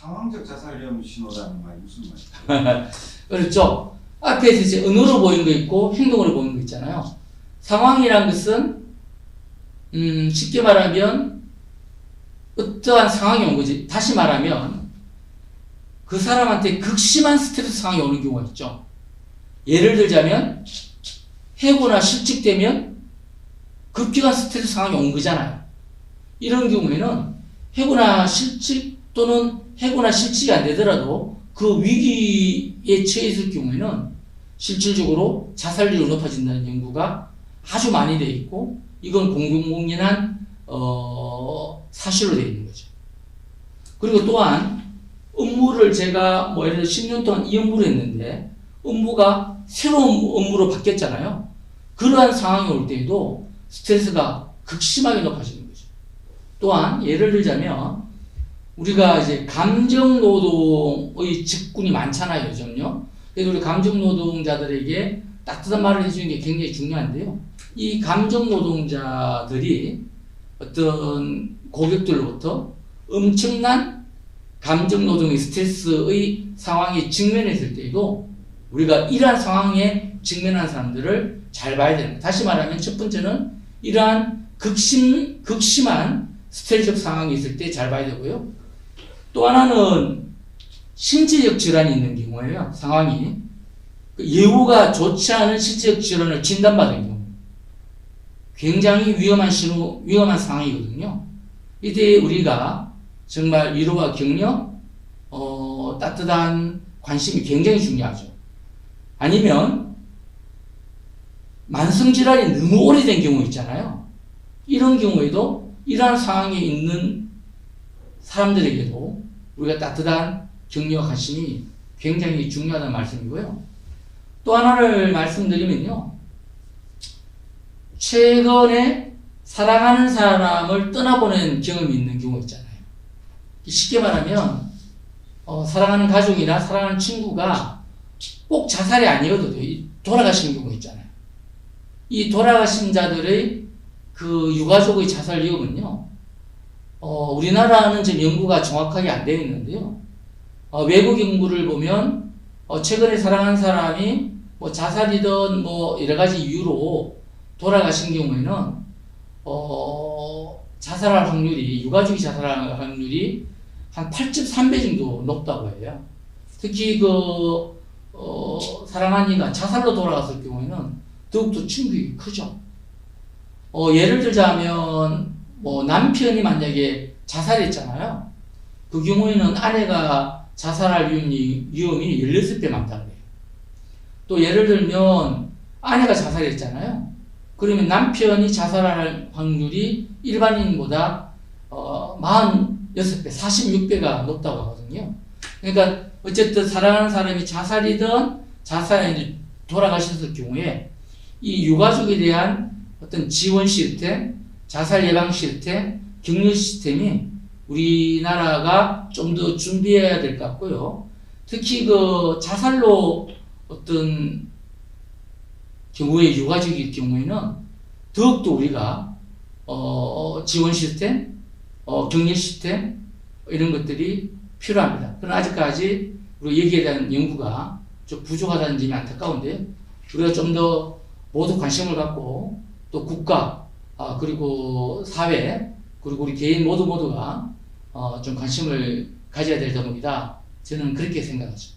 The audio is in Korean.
상황적 자살 위험 신호라는 말이 무슨 말이에요? 그렇죠. 앞에서 이제 언어로 보이는 거 있고 행동으로 보이는 거 있잖아요. 상황이란 것은 쉽게 말하면 어떠한 상황이 온 거지. 다시 말하면 그 사람한테 극심한 스트레스 상황이 오는 경우가 있죠. 예를 들자면 해고나 실직되면 급격한 스트레스 상황이 온 거잖아요. 이런 경우에는 해고나 실직 또는 해고나 실직이 안 되더라도 그 위기에 처해 있을 경우에는 실질적으로 자살률이 높아진다는 연구가 아주 많이 되어 있고 이건 공공연한 사실로 되어 있는 거죠. 그리고 또한 업무를 제가 뭐 예를 들어 10년 동안 이 업무를 했는데 업무가 새로운 업무로 바뀌었잖아요. 그러한 상황이 올 때에도 스트레스가 극심하게 높아지는 거죠. 또한 예를 들자면 우리가 이제 감정노동의 직군이 많잖아요, 요즘요. 그래서 우리 감정노동자들에게 따뜻한 말을 해주는 게 굉장히 중요한데요. 이 감정노동자들이 어떤 고객들로부터 엄청난 감정노동의 스트레스의 상황에 직면했을 때에도 우리가 이러한 상황에 직면한 사람들을 잘 봐야 됩니다. 다시 말하면 첫 번째는 이러한 극심한 스트레스적 상황이 있을 때 잘 봐야 되고요. 또 하나는 신체적 질환이 있는 경우에요. 상황이 예후가 좋지 않은 신체적 질환을 진단받은 경우 굉장히 위험한 상황이거든요. 이때 우리가 정말 위로와 격려, 따뜻한 관심이 굉장히 중요하죠. 아니면 만성질환이 너무 오래된 경우 있잖아요. 이런 경우에도 이러한 상황에 있는 사람들에게도 우리가 따뜻한 격려와 관심이 굉장히 중요하다는 말씀이고요. 또 하나를 말씀드리면요. 최근에 사랑하는 사람을 떠나보낸 경험이 있는 경우 있잖아요. 쉽게 말하면 사랑하는 가족이나 사랑하는 친구가 꼭 자살이 아니어도 돌아가신 경우 있잖아요. 이 돌아가신 자들의 그 유가족의 자살 위험은요. 우리나라는 지금 연구가 정확하게 안 되어 있는데요. 외국 연구를 보면 최근에 사랑한 사람이 뭐 자살이든 뭐 여러 가지 이유로 돌아가신 경우에는 자살할 확률이 유가족이 자살할 확률이 한 8.3배 정도 높다고 해요. 특히 사랑한 이가 자살로 돌아갔을 경우에는 더욱더 충격이 크죠. 예를 들자면 뭐 남편이 만약에 자살했잖아요. 그 경우에는 아내가 자살할 위험이 16배 많다고 해요. 또 예를 들면 아내가 자살했잖아요. 그러면 남편이 자살할 확률이 일반인보다 46배, 46배가 높다고 하거든요. 그러니까 어쨌든 사랑하는 사람이 자살이든 자살이 돌아가셨을 경우에 이 유가족에 대한 어떤 지원 시스템, 자살 예방 시스템, 격려 시스템이 우리나라가 좀 더 준비해야 될 것 같고요. 특히 자살로 어떤 경우에 유가족일 경우에는 더욱더 우리가 지원 시스템, 격려 시스템 이런 것들이 필요합니다. 그러나 아직까지 우리 여기에 대한 연구가 좀 부족하다는 점이 안타까운데요. 우리가 좀 더 모두 관심을 갖고 또 국가 그리고 사회 그리고 우리 개인 모두가 좀 관심을 가져야 될 점입니다. 저는 그렇게 생각하죠.